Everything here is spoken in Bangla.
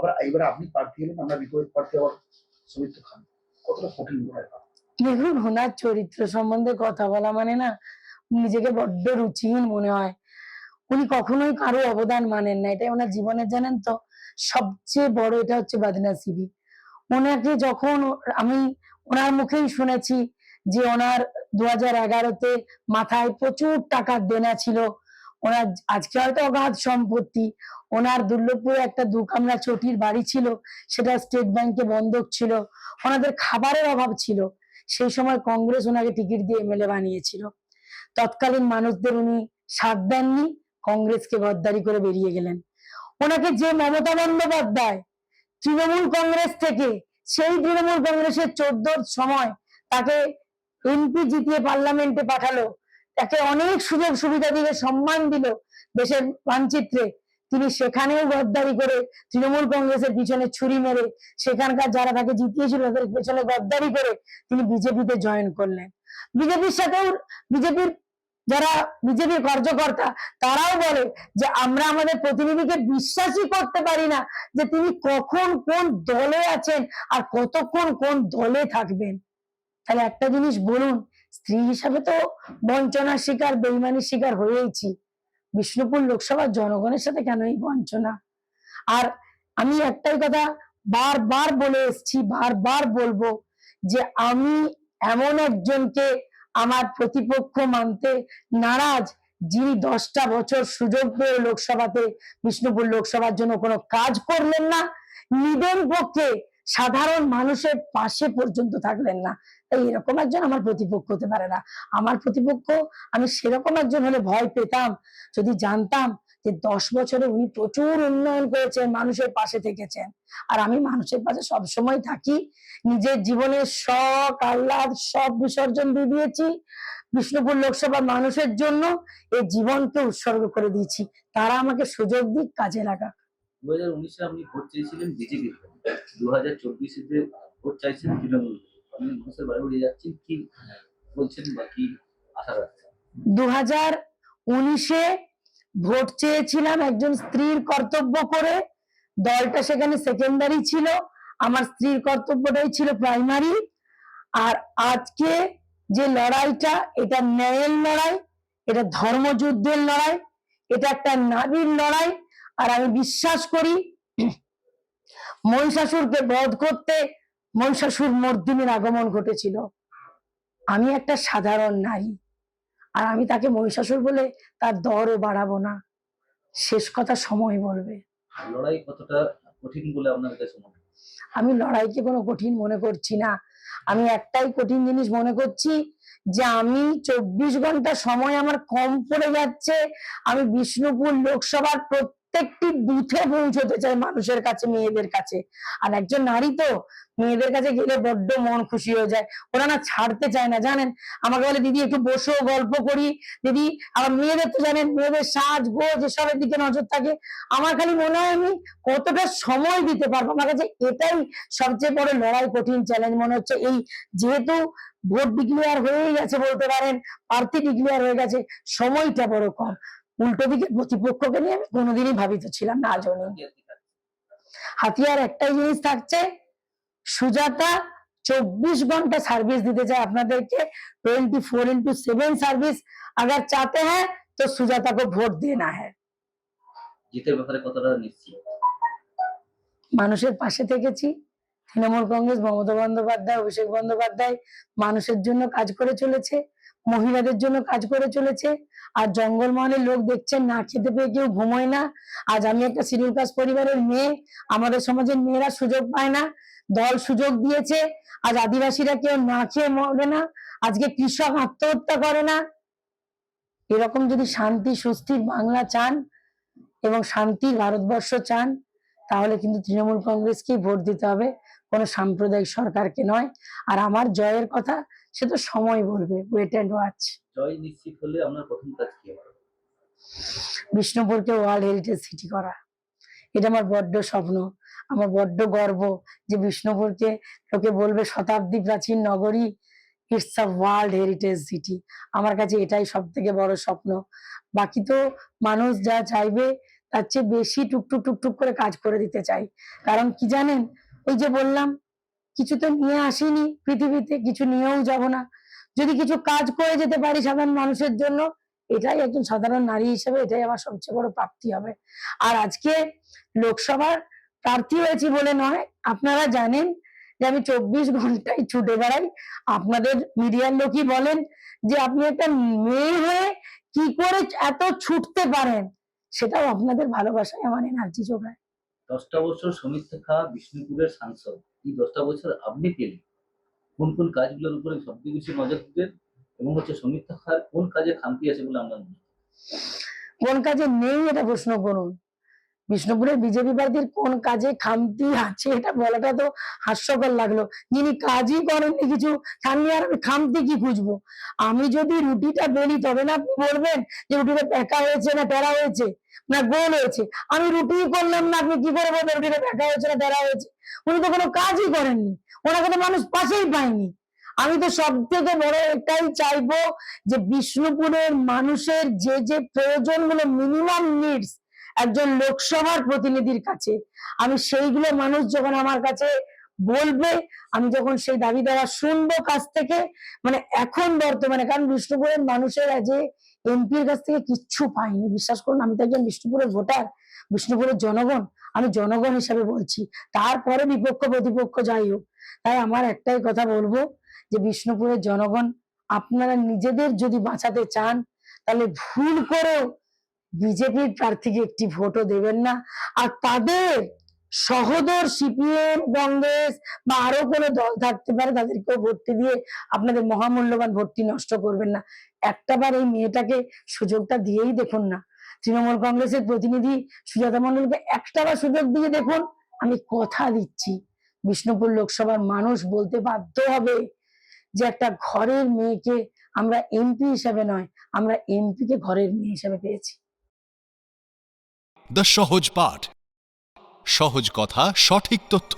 আবার এবারে আপনি প্রার্থী হলেন, আমরা বিপরীত প্রার্থী আবার সৌমিত্র খান, কতটা কঠিন মনে হয়? দেখুন, ওনার চরিত্র সম্বন্ধে কথা বলা মানে না নিজেকে বড্ড রুচিহীন মনে হয়। উনি কখনোই কারো অবদান মানেন না, এটাই ওনার জীবনের জানেন তো সবচেয়ে বড় এটা হচ্ছে বদনসিবি। ওনাকে যখন আমি ওনার মুখেই শুনেছি যে ওনার 2011-তে মাথায় প্রচুর টাকার দেনা ছিল। ওনার আজকে হয়তো অগাধ সম্পত্তি। ওনার দুর্লভপুরে একটা 2 কামরা চটির বাড়ি ছিল, সেটা স্টেট ব্যাংকে বন্ধক ছিল। ওনাদের খাবারের অভাব ছিল। সেই সময় কংগ্রেস ওনাকে টিকিট দিয়ে এমএলএ বানিয়েছিল। তৎকালীন মানুষদের উনি সাথ দেননি, কংগ্রেসকে গদ্দারি করে বেরিয়ে গেলেন। ওনাকে যে মমতা বন্দ্যোপাধ্যায় তৃণমূল কংগ্রেস থেকে, সেই তৃণমূল কংগ্রেসের 14 সময় তাকে এমপি জিতিয়ে পার্লামেন্টে পাঠালো, তাকে অনেক সুযোগ সুবিধা দিয়ে সম্মান দিল দেশের মানচিত্রে, তিনি সেখানেও গদ্দারি করে তৃণমূল কংগ্রেসের পিছনে ছুরি মেরে সেখানকার যারা তাকে জিতিয়েছিল তাদের পেছনে গদ্দারি করে তিনি বিজেপিতে জয়েন করলেন। বিজেপির সাথেও বিজেপির যারা বিজেপির কার্যকর্তা তারাও বলে যে আমরা আমাদের প্রতিনিধিকে বিশ্বাসই করতে পারি না যে তিনি কখন কোন দলে আছেন আর কতক্ষণ কোন দলে থাকবেন। তাহলে একটা জিনিস বলুন, স্ত্রী হিসাবে তো বঞ্চনার শিকার, বেইমানির শিকার হয়েইছি, বিষ্ণুপুর লোকসভার জনগণের সাথে কেন এই বঞ্চনা? আর আমি একটাই কথা বারবার বলে এসছি, বারবার বলবো যে আমি এমন একজনকে আমার প্রতিপক্ষ মানতে নারাজ যিনি 10টা বছর সুযোগ পেয়ে লোকসভাতে, বিষ্ণুপুর লোকসভার জন্য কোনো কাজ করলেন না, নিদেন পক্ষে সাধারণ মানুষের পাশে পর্যন্ত থাকলেন না। তাই এরকম একজন আমার প্রতিপক্ষ হতে পারে না। আমার প্রতিপক্ষ আমি সেরকম একজন হলে ভয় পেতাম যদি জানতাম যে 10 বছরে উনি প্রচুর উন্নয়ন করেছেন, মানুষের পাশে থেকেছেন। আর আমি মানুষের পাশে সবসময় থাকি, নিজের জীবনের শখ আহ্লাদ সব বিসর্জন দিয়ে দিয়েছি, বিষ্ণুপুর লোকসভার মানুষের জন্য এই জীবনকে উৎসর্গ করে দিয়েছি। তারা আমাকে সুযোগ দিক, কাজে লাগা। 2019-এ আপনি ভোট চেয়েছিলেন বিজেপির, 2024-এ ভোট চাইছেন তৃণমূল। আপনি মানুষের বাড়ি বাড়ি যাচ্ছেন, কি বলছেন বা কি আশা রাখছেন? 2019-এ ভোট চেয়েছিলাম একজন স্ত্রীর কর্তব্য করে, দলটা সেখানে সেকেন্ডারি ছিল, আমার স্ত্রীর কর্তব্যটাই ছিল প্রাইমারি। আর আজকে যে লড়াইটা, এটা ন্যায়ের লড়াই, এটা ধর্মযুদ্ধের লড়াই, এটা একটা নারীর লড়াই। আর আমি বিশ্বাস করি মহিষাসুরকে বধ করতে মহিষাসুর মর্দিনীর আগমন ঘটেছিল। আমি একটা সাধারণ নারী, আর আমি তাকে মহিষাসুর বলে তার দরও বাড়াবো না। শেষ কথা সময় বলবে। লড়াই কতটা কঠিন বলে আপনার কাছে মনে হয়? আমি লড়াইকে কোনো কঠিন মনে করছি না। আমি একটাই কঠিন জিনিস মনে করছি যে আমি 24 ঘন্টা সময় আমার কম পড়ে যাচ্ছে। আমি বিষ্ণুপুর লোকসভার প্রত্যেকটি বুথে পৌঁছতে চাই মানুষের কাছে, মেয়েদের কাছে। আর একজন নারী তো মেয়েদের কাছে গেলে বড্ড মন খুশি হয়ে যায়, ওরা না ছাড়তে চায় না জানেন। আমাকে বলে দিদি একটু বসো গল্প করি দিদি। আবার মেয়েদের তো জানেন মেয়েদের সাজ গোজ এসবের দিকে নজর থাকে। আমার খালি মনে হয় আমি কতটা সময় দিতে পারবো, আমার কাছে এটাই সবচেয়ে বড় লড়াই, কঠিন চ্যালেঞ্জ মনে হচ্ছে। এই যেহেতু ভোট ডিক্লেয়ার হয়ে গেছে বলতে পারেন, প্রার্থী ডিক্লেয়ার হয়ে গেছে, সময়টা বড় কম। উল্টো দিকে প্রতিপক্ষকে নিয়ে আমি কোনোদিনই ভাবিত ছিলাম না, আজও নেই। হাতিয়ার একটাই জিনিস থাকছে, সুজাতা 24 ঘন্টা সার্ভিস দিতে চায় আপনাদেরকে, 24x7 সার্ভিস। अगर चाहते हैं तो सुजाता को वोट देना है। জিতের ব্যাপারে কতটা নিশ্চিত? মানুষের পাশে থেকেছি। তৃণমূল কংগ্রেস, মমতা বন্দ্যোপাধ্যায়, অভিষেক বন্দ্যোপাধ্যায় মানুষের জন্য কাজ করে চলেছে, মহিলাদের জন্য কাজ করে চলেছে। আর জঙ্গলমহলের লোক দেখছেন না খেতে পেয়ে কেউ ঘুমোয় না। আজ আমি একটা শিডিউল কাস্ট পরিবারের মেয়ে, আমাদের সমাজের মেয়েরা সুযোগ পায় না, দল সুযোগ দিয়েছে। আজ আদিবাসীরা কেউ না খেয়ে মরে না, আজকে কৃষক আত্মহত্যা করে না। এরকম যদি শান্তি সুস্থির বাংলা চান এবং শান্তির ভারতবর্ষ চান, তাহলে কিন্তু তৃণমূল কংগ্রেসকেই ভোট দিতে হবে, কোনো সাম্প্রদায়িক সরকারকে নয়। আর আমার জয়ের কথা সে তো সময় বলবে, ওয়েট এন্ড ওয়াচ। জয় নিশ্চিত হলে আপনার প্রথম কাজ কি হবে? বিষ্ণুপুরকে ওয়ার্ল্ড হেরিটেজ সিটি করা, এটা আমার বড্ড স্বপ্ন, আমার বড্ড গর্ব যে বিষ্ণুপুরকে লোকে বলবে শতাব্দী প্রাচীন নগরী, it's a world heritage city. আমার কাছে এটাই সব থেকে বড় স্বপ্ন। বাকি তো মানুষ যা চাইবে তার চেয়ে বেশি টুকটুক টুকটুক করে কাজ করে দিতে চাই। কারণ কি জানেন, ওই যে বললাম, কিছু তো নিয়ে আসিনি পৃথিবীতে, কিছু নিয়েও যাব না। যদি কিছু কাজ করে যেতে পারি সাধারণ মানুষের জন্য, এটাই একজন সাধারণ নারী হিসেবে এটাই আমার সবচেয়ে বড় প্রাপ্তি হবে। আর আজকে লোকসভার প্রার্থী হয়েছি বলে নয়, আপনারা জানেন যে আমি 24 ঘন্টায় ছুটে বেড়াই। আপনাদের মিডিয়ার লোকই বলেন যে আপনি একটা মেয়ে হয়ে কি করে এত ছুটতে পারেন, সেটাও আপনাদের ভালোবাসায় আমার এনার্জি যোগায়। 10টা বছর সৌমিত্র খাঁ বিষ্ণুপুরের সাংসদ, এই 10টা বছর আপনি পেলেন কোন কোন কাজগুলোর উপরে সবচেয়ে বেশি নজর দিতেন, এবং সৌমিত্র খাঁর কোন কাজে খামতি আছে বলে আপনার মনে হয়? কোন কাজে নেই এটা প্রশ্ন করুন। বিষ্ণুপুরের বিজেপি প্রার্থীর কোন কাজে খামতি আছে এটা বলাটা তো হাস্যকর লাগলো। যিনি কাজই করেননি কিছু, তার নিয়ে আর আমি খামতি কি খুঁজবো? আমি যদি রুটিটা বেলি তবে না আপনি বলবেন যে রুটিটা প্যাকা হয়েছে না টেরা হয়েছে না গোল হয়েছে। আমি রুটি করলাম না, আপনি কি করে বলবেন রুটিটা প্যাকা হয়েছে না টেরা হয়েছে? উনি তো কোনো কাজই করেননি, ওনাকে তো মানুষ পাশেই পায়নি। আমি তো সব থেকে বড় এটাই চাইবো যে বিষ্ণুপুরের মানুষের যে যে প্রয়োজনগুলো, মিনিমাম নিডস একজন লোকসভার প্রতিনিধির কাছে, আমি সেইগুলো মানুষ যখন আমার কাছে বলবে, আমি যখন সেই দাবি দেওয়া শুনবো কাছ থেকে, মানে এখন বর্তমানে, কারণ বিষ্ণুপুরের মানুষেরা যে এমপির কাছ থেকে কিচ্ছু পায়নি, বিশ্বাস করুন। আমি তো একজন বিষ্ণুপুরের ভোটার, বিষ্ণুপুরের জনগণ, আমি জনগণ হিসাবে বলছি, তারপরে বিপক্ষ প্রতিপক্ষ যাই হোক। তাই আমার একটাই কথা বলবো যে বিষ্ণুপুরের জনগণ, আপনারা নিজেদের যদি বাঁচাতে চান তাহলে ভুল করেও বিজেপির প্রার্থীকে একটি ভোটও দেবেন না। আর তাদের সহোদর সিপিএম, কংগ্রেস বা আরো কোনো দল থাকতে পারে, তাদেরকেও ভোটটি দিয়ে আপনাদের মহামূল্যবান ভোটটি নষ্ট করবেন না। একটাবার এই মেয়েটাকে সুযোগটা দিয়েই দেখুন না। তৃণমূল কংগ্রেসের প্রতিনিধি সুজাতা মণ্ডলকে একটাবার সুযোগ দিয়ে দেখুন। আমি কথা দিচ্ছি, বিষ্ণুপুর লোকসভার মানুষ বলতে বাধ্য হবে যে একটা ঘরের মেয়েকে আমরা এমপি হিসেবে নয়, আমরা এমপি কে ঘরের মেয়ে হিসেবে পেয়েছি। দ্য সহজ পাঠ, সহজ কথা, সঠিক তথ্য।